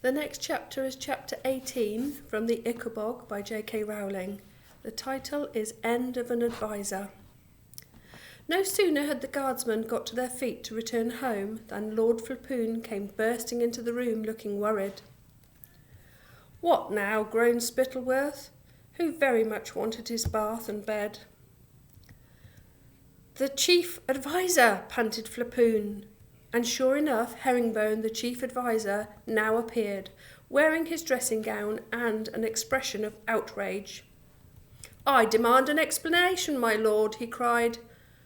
The next chapter is chapter 18 from the Ickabog by J.K. Rowling. The title is End of an Advisor. No sooner had the guardsmen got to their feet to return home than Lord Flapoon came bursting into the room looking worried. "What now?" groaned Spittleworth, who very much wanted his bath and bed. "The chief adviser," panted Flapoon. And sure enough, Herringbone, the chief adviser, now appeared, wearing his dressing gown and an expression of outrage. "I demand an explanation, my lord," he cried.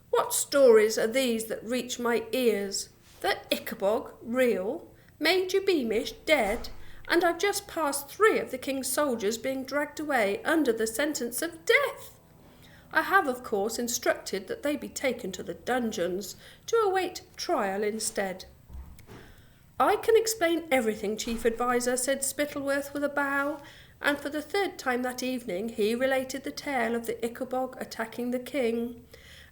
"What stories are these that reach my ears? The Ickabog real? Major Beamish dead? And I've just passed 3 of the king's soldiers being dragged away under the sentence of death. I have, of course, instructed that they be taken to the dungeons, to await trial instead." "I can explain everything, chief adviser," said Spittleworth with a bow, and for the 3rd time that evening he related the tale of the Ickabog attacking the king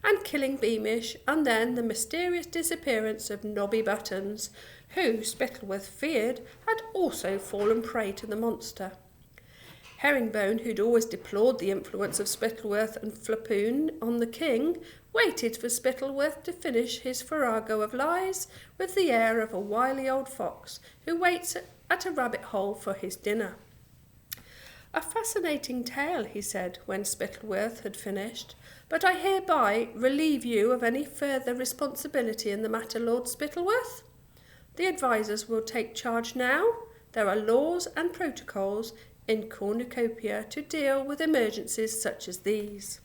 and killing Beamish, and then the mysterious disappearance of Nobby Buttons, who, Spittleworth feared, had also fallen prey to the monster. Herringbone, who'd always deplored the influence of Spittleworth and Flapoon on the king, waited for Spittleworth to finish his farrago of lies with the air of a wily old fox who waits at a rabbit hole for his dinner. "A fascinating tale," he said when Spittleworth had finished, "but I hereby relieve you of any further responsibility in the matter, Lord Spittleworth. The advisers will take charge now. There are laws and protocols in cornucopia to deal with emergencies such as these.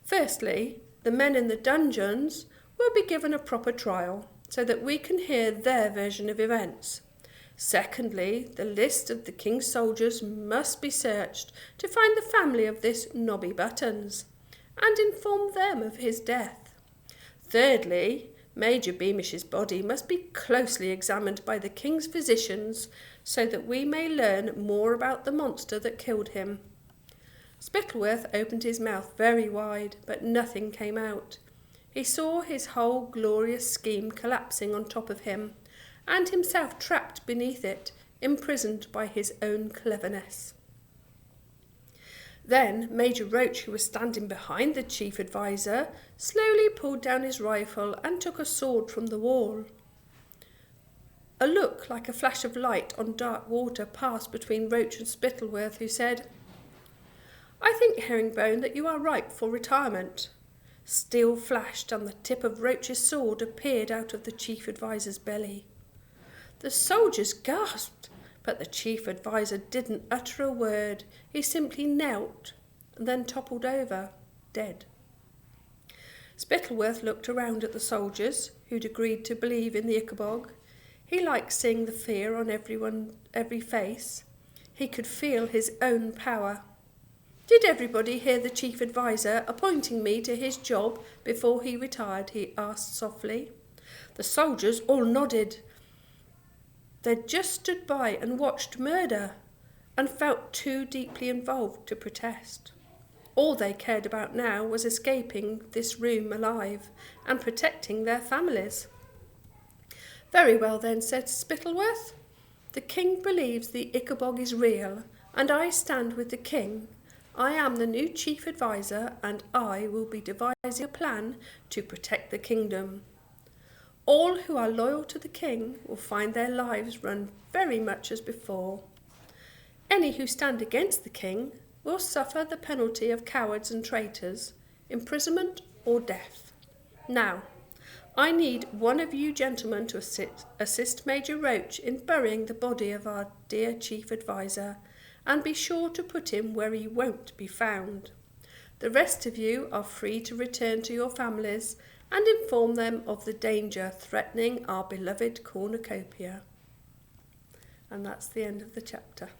Firstly, the men in the dungeons will be given a proper trial so that we can hear their version of events. Secondly, the list of the king's soldiers must be searched to find the family of this Nobby Buttons and inform them of his death. Thirdly, Major Beamish's body must be closely examined by the king's physicians so that we may learn more about the monster that killed him." Spittleworth opened his mouth very wide, but nothing came out. He saw his whole glorious scheme collapsing on top of him, and himself trapped beneath it, imprisoned by his own cleverness. Then Major Roach, who was standing behind the chief adviser, slowly pulled down his rifle and took a sword from the wall. A look like a flash of light on dark water passed between Roach and Spittleworth, who said, "I think, Herringbone, that you are ripe for retirement." Steel flashed and the tip of Roach's sword appeared out of the chief adviser's belly. The soldiers gasped, but the chief adviser didn't utter a word. He simply knelt and then toppled over, dead. Spittleworth looked around at the soldiers, who'd agreed to believe in the Ickabog. He liked seeing the fear on every face. He could feel his own power. "Did everybody hear the chief adviser appointing me to his job before he retired?" he asked softly. The soldiers all nodded. They'd just stood by and watched murder and felt too deeply involved to protest. All they cared about now was escaping this room alive and protecting their families. "Very well then," said Spittleworth. "The king believes the Ickabog is real, and I stand with the king. I am the new chief adviser, and I will be devising a plan to protect the kingdom. All who are loyal to the king will find their lives run very much as before. Any who stand against the king will suffer the penalty of cowards and traitors, imprisonment or death. Now, I need one of you gentlemen to assist Major Roach in burying the body of our dear chief adviser, and be sure to put him where he won't be found. The rest of you are free to return to your families and inform them of the danger threatening our beloved cornucopia." And that's the end of the chapter.